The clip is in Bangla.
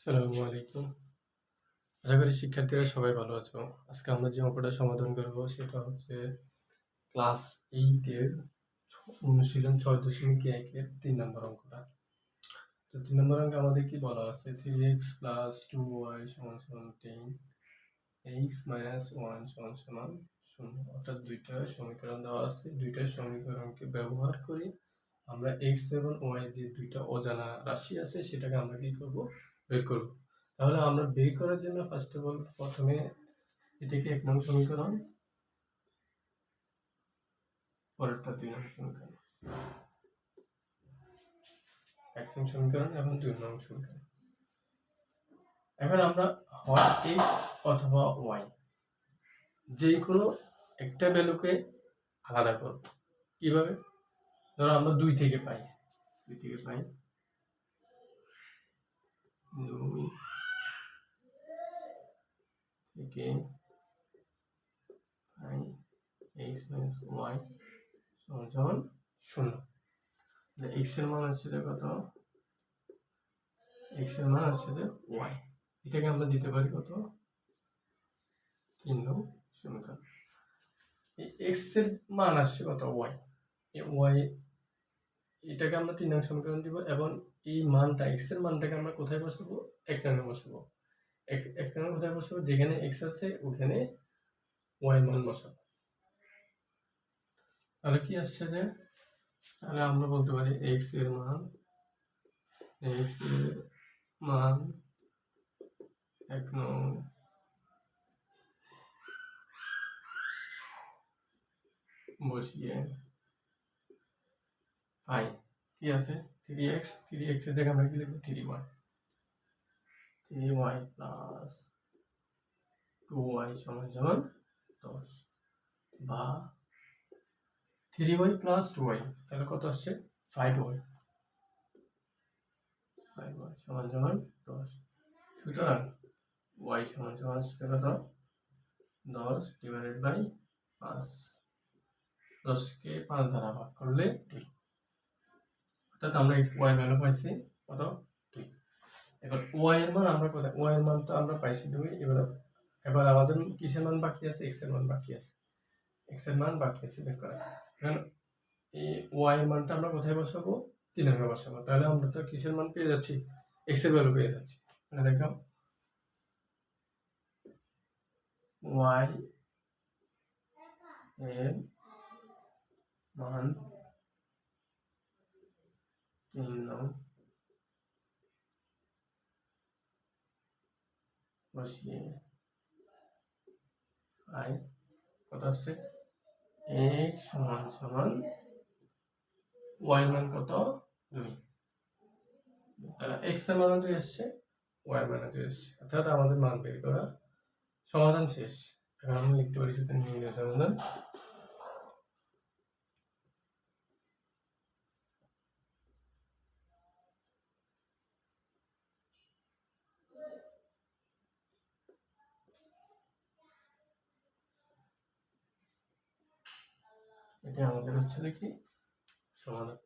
আসসালামু আলাইকুম। আশা করি শিক্ষার্থীরা সবাই ভালো আছো। আজকে আমরা যে অঙ্কটা সমাধান করব সেটা হচ্ছে ক্লাস 8 এর অনুশীলন 6.1 এর 3 নম্বর অঙ্কটা। তো 3 নম্বর অঙ্কে আমাদের কি বলা আছে 3x + 2y = 10, x - 1 = 0। অর্থাৎ দুইটা সমীকরণ দেওয়া আছে। দুইটা সমীকরণকে ব্যবহার করে আমরা x এবং y যে দুইটা অজানা রাশি আছে সেটাকে আমরা কি করব বের করব। তাহলে আমরা বের করার জন্য ফার্স্ট অফ অল প্রথমে এটাকে 1 নং সমীকরণ, পরেরটা 2 নং সমীকরণ, 1 নং সমীকরণ এবং 2 নং সমীকরণ। এখন আমরা হয় x অথবা y যে কোনো একটা ভ্যালুকে আলাদা করব। কিভাবে? ধরো আমরা 2 থেকে পাই 2 থেকে পাই 2 থেকে পাই x - y = 0। x এর মান হচ্ছে কত? x এর মান হচ্ছে y। এটাকে আমরা দিতে পারি কত? 3 নং সমীকরণ। এই x এর মান আসছে কত? y। এই y এটাকে আমরা 3 নং সমীকরণ দিব এবং এই মানটা x এর মানটাকে আমরা কোথায় বসাবো? 1 নং এ বসাবো। 1 নং কোথায় বসাবো? যেখানে x আছে ওখানে y এর মান বসাবো। তাহলে কি আসছে তাহলে আমরা বলতে পারি x এর মান 1 নং বসিয়ে পাই কি আছে 3x এর জায়গায় আমরা কি লিখব 3y plus 2y = 10 বা 3y plus 2y তাহলে কত আসছে 5y = 10। সুতরাং y = আসছে কত 10 / 5। 10 কে 5 দ্বারা ভাগ করলে 2। অর্থাৎ আমরা y ভ্যালু পাইছি কত 2। এবার y এর মান আমরা কোথায়? y এর মান তো আমরা পাইছি 2। এবার আমাদের কিসের মান বাকি আছে? x এর মান বাকি আছে। x এর মান বাকি আছে বের করা। কারণ এই y এর মানটা আমরা কোথায় বসাবো? 3 নং এ বসাবো। তাহলে আমরা তো কিসের মান পেয়ে যাচ্ছি? x এর ভ্যালু পেয়ে যাচ্ছি। মানে দেখো y এর মান 3 নং বসিয়ে i কত আসছে? x = y এর মান কত 2। তাহলে x এর মান 2 আসছে, y এর মান 2 আসছে। অর্থাৎ আমাদের মান বের করা সমাধান শেষ। এখন আমরা লিখতে পারি সেটা নির্ণয় সমাধান। এটা আমাদের হচ্ছে কি সমাধান।